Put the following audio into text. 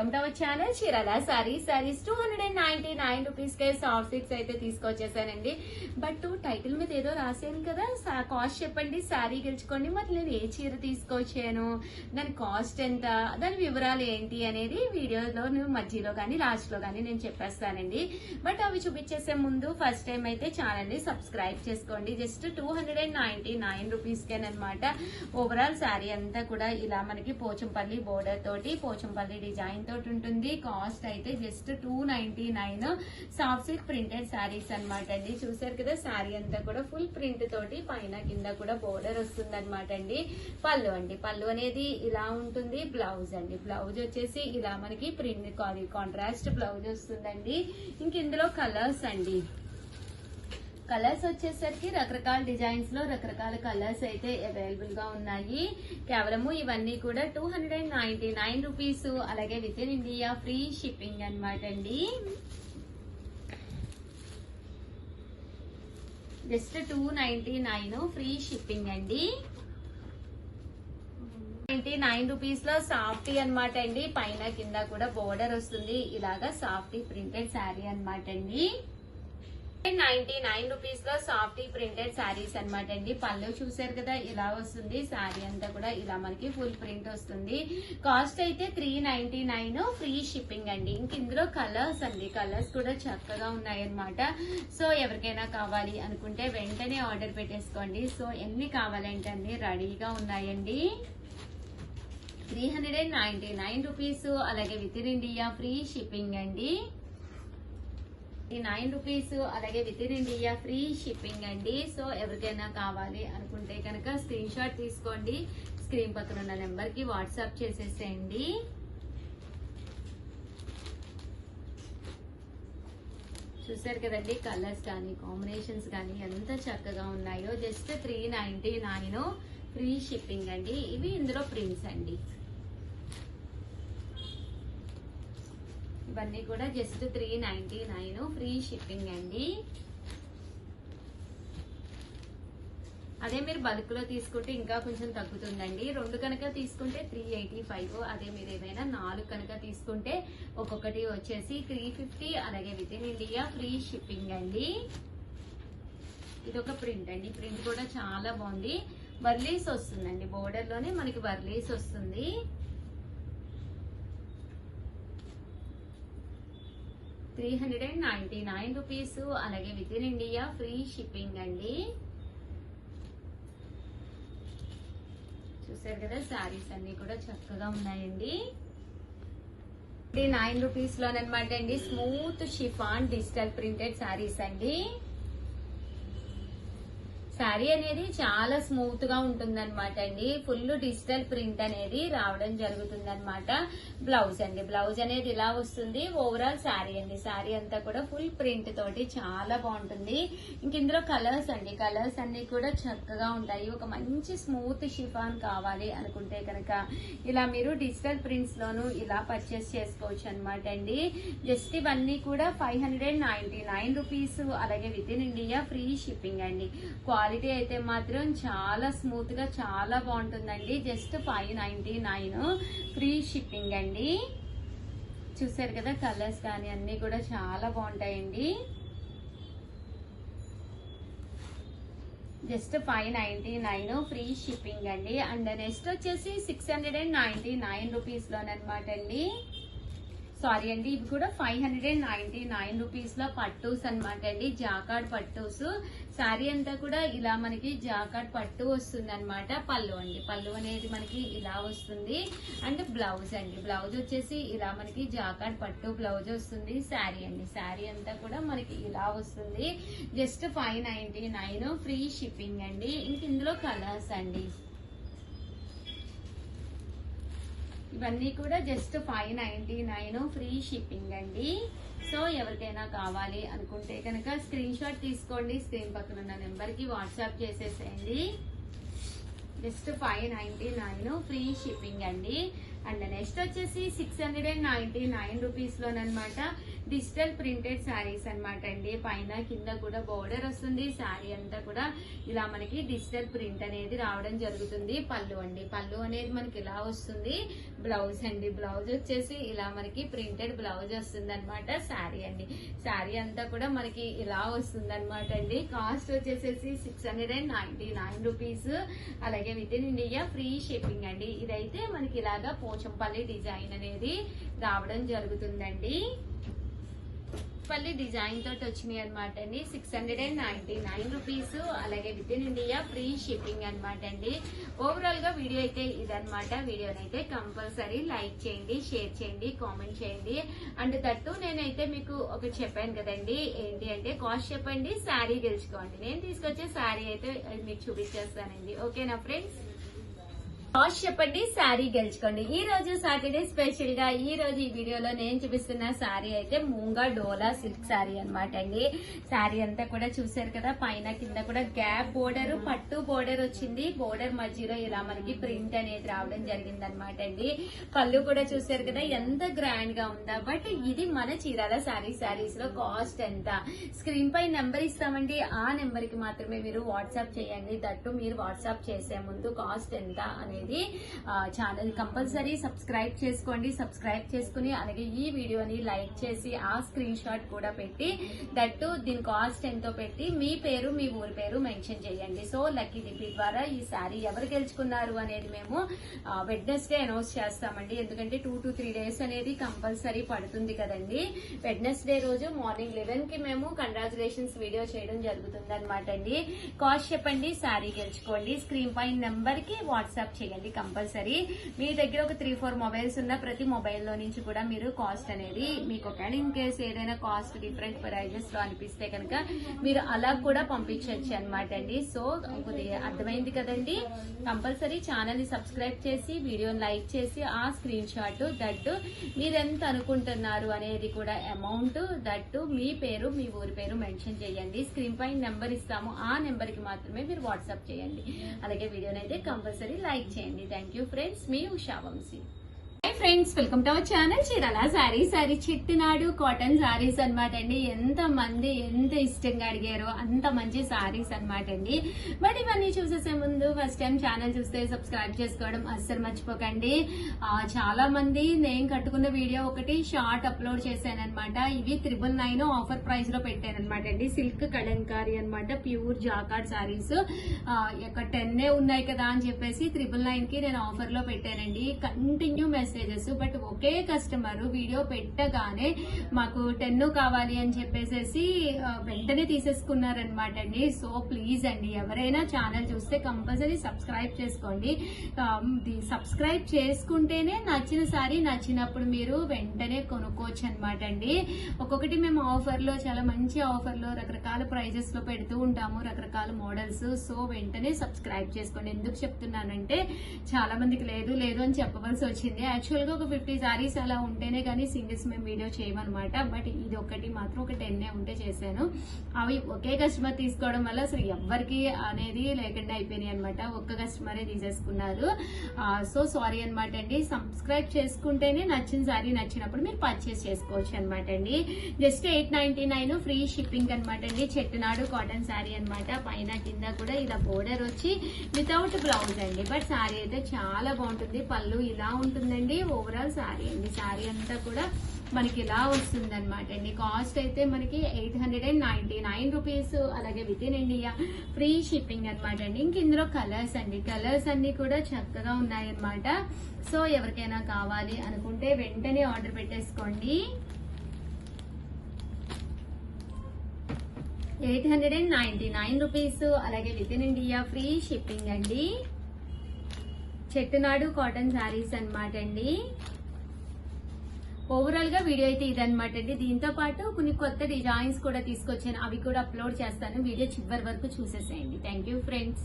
Welcome to our channel Chirala saris 299 rupees K soft six అయితే తీసుకొచ్చేసానండి. But title మీద ఏదో రాసాను కదా, కాస్ట్ చెప్పండి సారీ గెలుచుకోండి. మరి నేను ఏ చీర తీసుకొచ్చాను, దాని కాస్ట్ ఎంత, దాని వివరాలు ఏంటి అనేది వీడియోలో మధ్యలో కానీ లాస్ట్ లో కానీ నేను చెప్పేస్తానండి. బట్ అవి చూపించేసే ముందు ఫస్ట్ టైం అయితే ఛానల్ ని సబ్స్క్రైబ్ చేసుకోండి. జస్ట్ 299 రూపీస్ కేనమాట. ఓవరాల్ సారీ అంతా కూడా ఇలా మనకి పోచంపల్లి బోర్డర్ తోటి పోచంపల్లి డిజైన్ తోటి ఉంటుంది. కాస్ట్ అయితే just 299 soft silk printed saris అనమాట అండి. చూసారు కదా, సారీ అంతా కూడా ఫుల్ ప్రింట్ తోటి పైన కింద కూడా బోర్డర్ వస్తుంది అనమాట అండి. పళ్ళు అండి, పళ్ళు అనేది ఇలా ఉంటుంది. బ్లౌజ్ అండి, బ్లౌజ్ వచ్చేసి ఇలా మనకి ప్రింట్ కాంట్రాస్ట్ బ్లౌజ్ వస్తుందండి. ఇంక ఇందులో కలర్స్ అండి, కలర్స్ వచ్చేసరికి రకరకాల డిజైన్స్ లో రకరకాల కలర్స్ అయితే అవైలబుల్ గా ఉన్నాయి. కేవలము ఇవన్నీ కూడా 299 రూపీస్. అలాగే with in India free shipping అనమాట అండి. జస్ట్ 299 ఫ్రీ షిప్పింగ్ అండి. 99 రూపీస్ లో సాఫ్టీ అనమాట అండి. పైన కింద కూడా బోర్డర్ వస్తుంది. ఇలాగా సాఫ్టీ ప్రింటెడ్ శారీ అనమాట అండి. 99 రూపీస్ లో సాఫ్టీ ప్రింటెడ్ శారీస్ అనమాట అండి. పళ్ళు చూసారు కదా, ఇలా వస్తుంది. శారీ అంతా కూడా ఇలా మనకి ఫుల్ ప్రింట్ వస్తుంది. కాస్ట్ అయితే 399 ఫ్రీ షిప్పింగ్ అండి. ఇంక ఇందులో కలర్స్ అండి, కలర్స్ కూడా చక్కగా ఉన్నాయన్నమాట. సో ఎవరికైనా కావాలి అనుకుంటే వెంటనే ఆర్డర్ పెట్టేసుకోండి. సో ఎన్ని కావాలంటే అన్ని రెడీగా ఉన్నాయండి. 399 రూపీస్. అలాగే with in India free shipping అండి. 9 రూపీస్. అలాగే with in India free shipping అండి. సో ఎవరికైనా కావాలి అనుకుంటే కనుక స్క్రీన్ షాట్ తీసుకోండి. స్క్రీన్ పక్కన ఉన్న నెంబర్ కి వాట్సాప్ చేసేసేయండి. చూసారు కదండి, కలర్స్ కానీ కాంబినేషన్స్ కానీ ఎంత చక్కగా ఉన్నాయో. జస్ట్ 399 ఫ్రీ షిప్పింగ్ అండి. ఇవి ఇందులో ప్రింట్స్ అండి. ఇవన్నీ కూడా జస్ట్ 399 ఫ్రీ షిప్పింగ్ అండి. అదే మీరు బల్క్ లో తీసుకుంటే ఇంకా కొంచెం తగ్గుతుందండి. 2 కనుక తీసుకుంటే 385. అదే మీరు ఏదైనా 4 కనుక తీసుకుంటే ఒక్కొక్కటి వచ్చేసి 350. అలాగే with in India free shipping అండి. ఇదొక ప్రింట్ అండి. ప్రింట్ కూడా చాలా బాగుంది. వర్లీస్ వస్తుందండి, బోర్డర్ లోనే మనకి వర్లీస్ వస్తుంది. ₹399. అలాగే with in India free shipping అండి. చూసారు కదా, శారీస్ అన్ని కూడా చక్కగా ఉన్నాయండి. 9 రూపీస్ లోనమాట అండి. Smooth chiffon digital printed saris అండి. శారీ అనేది చాలా స్మూత్ గా ఉంటుంది అనమాట అండి. ఫుల్ డిజిటల్ ప్రింట్ అనేది రావడం జరుగుతుంది అనమాట. బ్లౌజ్ అండి, బ్లౌజ్ అనేది ఇలా వస్తుంది. ఓవరాల్ శారీ అండి, శారీ అంతా కూడా ఫుల్ ప్రింట్ తోటి చాలా బాగుంటుంది. ఇంక ఇందులో కలర్స్ అండి, కలర్స్ అన్ని కూడా చక్కగా ఉంటాయి. ఒక మంచి స్మూత్ షిఫాన్ కావాలి అనుకుంటే కనుక ఇలా మీరు డిజిటల్ ప్రింట్స్ లోను ఇలా పర్చేస్ చేసుకోవచ్చు అనమాట అండి. జస్ట్ ఇవన్నీ కూడా 599 రూపీస్. అలాగే with in India free shipping అండి. క్వాలిటీ అయితే మాత్రం చాలా స్మూత్ గా చాలా బాగుంటుందండి. జస్ట్ 599 ఫ్రీ షిప్పింగ్ అండి. చూసారు కదా, కలర్స్ కానీ అన్ని కూడా చాలా బాగుంటాయండి. జస్ట్ 599 ఫ్రీ షిప్పింగ్ అండి. అండ్ నెక్స్ట్ వచ్చేసి 699 రూపీస్ లోనమాట అండి. సారీ అండి, ఇవి కూడా 599 రూపీస్ లో పట్టూస్ అనమాట అండి. జాకార్డ్ పట్టూస్. శారీ అంతా కూడా ఇలా మనకి జాకార్డ్ పట్టు వస్తుంది అనమాట. పళ్ళు అండి, పళ్ళు అనేది మనకి ఇలా వస్తుంది. అండ్ బ్లౌజ్ అండి, బ్లౌజ్ వచ్చేసి ఇలా మనకి జాకార్డ్ పట్టు బ్లౌజ్ వస్తుంది. శారీ అండి, శారీ అంతా కూడా మనకి ఇలా వస్తుంది. జస్ట్ 599 ఫ్రీ షిప్పింగ్ అండి. ఇంక ఇందులో కలర్స్ అండి, ఇవన్నీ కూడా జస్ట్ 599 ఫ్రీ షిప్పింగ్ అండి. సో ఎవరికైనా కావాలి అనుకుంటే కనుక స్క్రీన్ షాట్ తీసుకోండి. స్క్రీన్ పక్కన ఉన్న నెంబర్ కి వాట్సాప్ చేసేసేయండి. జస్ట్ 599 ఫ్రీ షిప్పింగ్ అండి. అండ్ నెక్స్ట్ వచ్చేసి 699 రూపీస్ లోనమాట. డిజిటల్ ప్రింటెడ్ శారీస్ అన్నమాట అండి. పైన కింద కూడా బోర్డర్ వస్తుంది. శారీ అంతా కూడా ఇలా మనకి డిజిటల్ ప్రింట్ అనేది రావడం జరుగుతుంది. పళ్ళు అండి, పళ్ళు అనేది మనకి ఇలా వస్తుంది. బ్లౌజ్ అండి, బ్లౌజ్ వచ్చేసి ఇలా మనకి ప్రింటెడ్ బ్లౌజ్ వస్తుంది అనమాట. శారీ అండి, శారీ అంతా కూడా మనకి ఇలా వస్తుంది అనమాట అండి. కాస్ట్ వచ్చేసేసి 699 రూపీస్. అలాగే with in India free shipping అండి. ఇదైతే మనకి ఇలాగా పోచంపల్లి డిజైన్ అనేది రావడం జరుగుతుందండి. పల్లి డిజైన్ తోటి వచ్చినాయి అనమాట అండి. 699 రూపీస్. అలాగే with in India free shipping అనమాట అండి. ఓవరాల్ గా వీడియో అయితే ఇదనమాట. వీడియోనైతే కంపల్సరీ లైక్ చేయండి, షేర్ చేయండి, కామెంట్ చేయండి. అండ్ దట్టు నేనైతే మీకు ఒకటి చెప్పాను కదండి, ఏంటి అంటే కాస్ట్ చెప్పండి, శారీ గెలుచుకోండి. నేను తీసుకొచ్చే శారీ అయితే మీకు చూపించేస్తానండి. ఓకేనా ఫ్రెండ్స్? కాస్ట్ చెప్పండి, శారీ గెలుచుకోండి. ఈ రోజు సాటర్డే స్పెషల్ గా ఈ రోజు ఈ వీడియోలో నేను చూపిస్తున్న శారీ అయితే మూంగా డోలా సిల్క్ శారీ అనమాట అండి. శారీ అంతా కూడా చూసారు కదా, పైన కింద కూడా గ్యాప్ బోర్డర్, పట్టు బోర్డర్ వచ్చింది. బోర్డర్ మధ్యలో ఇలా మనకి ప్రింట్ అనేది రావడం జరిగింది అనమాట అండి. పళ్ళు కూడా చూసారు కదా ఎంత గ్రాండ్ గా ఉందా. బట్ ఇది మన చీరాల శారీస్ లో కాస్ట్ ఎంత, స్క్రీన్ పై నెంబర్ ఇస్తామండి. ఆ నెంబర్ కి మాత్రమే మీరు వాట్సాప్ చేయండి. దట్టు మీరు వాట్సాప్ చేసే ముందు కాస్ట్ ఎంత అనేది ఛానల్ కంపల్సరీ సబ్స్క్రైబ్ చేసుకోండి. సబ్స్క్రైబ్ చేసుకుని అలాగే ఈ వీడియోని లైక్ చేసి ఆ స్క్రీన్ షాట్ కూడా పెట్టి దట్టు దీని కాస్ట్ ఎంతో పెట్టి మీ పేరు మీ ఊరి పేరు మెన్షన్ చేయండి. సో లక్కీ డిపి ద్వారా ఈ శారీ ఎవరు గెలుచుకున్నారు అనేది మేము వెడ్నెస్డే అనౌన్స్ చేస్తామండి. ఎందుకంటే 2 to 3 days అనేది కంపల్సరీ పడుతుంది కదండి. వెడ్నెస్డే రోజు మార్నింగ్ 11 కి మేము కంగ్రాచులేషన్స్ వీడియో చేయడం జరుగుతుంది అనమాట అండి. కాస్ట్ చెప్పండి, శారీ గెలుచుకోండి. స్క్రీన్ పై నెంబర్ కి వాట్సాప్ చేయండి కంపల్సరీ. మీ దగ్గర ఒక 3-4 మొబైల్స్ ఉన్న ప్రతి మొబైల్లో నుంచి కూడా మీరు కాస్ట్ అనేది మీకు ఒకవేళ ఇన్ కేసు ఏదైనా కాస్ట్ డిఫరెంట్ ప్రైజెస్ లో అనిపిస్తే కనుక మీరు అలా కూడా పంపించవచ్చు అనమాట అండి. సో కొద్దిగా అర్థమైంది కదండి. కంపల్సరీ ఛానల్ ని సబ్స్క్రైబ్ చేసి వీడియోని లైక్ చేసి ఆ స్క్రీన్ షాట్ దట్టు మీరెంత అనుకుంటున్నారు అనేది కూడా అమౌంట్ దట్టు మీ పేరు మీ ఊరి పేరు మెన్షన్ చేయండి. స్క్రీన్ పై నెంబర్ ఇస్తాము, ఆ నెంబర్ కి మాత్రమే మీరు వాట్సాప్ చేయండి. అలాగే వీడియోని అయితే కంపల్సరీ లైక్ చేయండి. థ్యాంక్ యూ ఫ్రెండ్స్, మీ Usha Vamshi. Friends, welcome to our channel Chirala sari Chettinad cotton saris అనమాట అండి. ఎంత మంది ఎంత ఇష్టంగా అడిగారో అంత మంచి శారీస్ అనమాట అండి. బట్ ఇవన్నీ చూసేసే ముందు ఫస్ట్ టైం ఛానల్ చూస్తే సబ్స్క్రైబ్ చేసుకోవడం అస్సలు మర్చిపోకండి. చాలా మంది నేను కట్టుకున్న వీడియో ఒకటి షార్ట్ అప్లోడ్ చేశాను అనమాట. ఇవి 999 ఆఫర్ ప్రైస్ లో పెట్టాను అనమాట అండి. సిల్క్ కలంకారీ అనమాట, ప్యూర్ జాకార్డ్ శారీస్. 10 ఉన్నాయి కదా అని చెప్పేసి 999 కి నేను ఆఫర్ లో పెట్టానండి. Continue messages. But okay customer video పెట్టగానే మాకు 10 కావాలి అని చెప్పేసి వెంటనే తీసేసుకున్నారనమాట అండి. సో ప్లీజ్ అండి, ఎవరైనా ఛానల్ చూస్తే కంపల్సరీ సబ్స్క్రైబ్ చేసుకోండి. సబ్స్క్రైబ్ చేసుకుంటేనే నచ్చిన సారీ నచ్చినప్పుడు మీరు వెంటనే కొనుక్కోవచ్చు అనమాట అండి. ఒక్కొక్కటి మేము ఆఫర్ లో చాలా మంచి ఆఫర్ లో రకరకాల ప్రైజెస్ లో పెడుతూ ఉంటాము, రకరకాల మోడల్స్. సో వెంటనే సబ్స్క్రైబ్ చేసుకోండి. ఎందుకు చెప్తున్నానంటే చాలా మందికి లేదు అని చెప్పవలసి వచ్చింది. యాక్చువల్ గా ఒక 50 సారీస్ అలా ఉంటేనే కానీ సింగిల్స్ మేము వీడియో చేయమన్నమాట. బట్ ఇది ఒకటి మాత్రం ఒక 10 ఉంటే చేశాను. అవి ఒకే కస్టమర్ తీసుకోవడం వల్ల అసలు ఎవరికి అనేది లేకుండా అయిపోయినాయి అనమాట. ఒక్క కస్టమరే తీసేసుకున్నారు. సో సారీ అనమాట అండి. సబ్స్క్రైబ్ చేసుకుంటేనే నచ్చిన సారీ నచ్చినప్పుడు మీరు పర్చేస్ చేసుకోవచ్చు అనమాట అండి. జస్ట్ 899 ఫ్రీ షిప్పింగ్ అనమాట అండి. చెట్టునాడు కాటన్ శారీ అనమాట. పైన కింద కూడా ఇలా బోర్డర్ వచ్చి వితౌట్ బ్లౌజ్ అండి. బట్ శారీ అయితే చాలా బాగుంటుంది. పళ్ళు ఇలా ఉంటుందండి. ఓవరాల్ శారీ అండి. శారీ అంతా కూడా మనకి ఇలా వస్తుంది అనమాట అండి. కాస్ట్ అయితే మనకి 899 రూపీస్. అలాగే with in India free shipping అనమాట అండి. ఇంక ఇందులో కలర్స్ అండి, కలర్స్ అన్ని కూడా చక్కగా ఉన్నాయన్నమాట. సో ఎవరికైనా కావాలి అనుకుంటే వెంటనే ఆర్డర్ పెట్టేసుకోండి. 899 రూపీస్. అలాగే with in India free shipping అండి. చెట్టునాడు కాటన్ శారీస్ అనమాట అండి. ఓవరాల్ గా వీడియో అయితే ఇదనమాట అండి. దీంతో పాటు కొన్ని కొత్త డిజైన్స్ కూడా తీసుకొచ్చాను, అవి కూడా అప్లోడ్ చేస్తాను. వీడియో చివరి వరకు చూసేసేయండి. Thank you friends.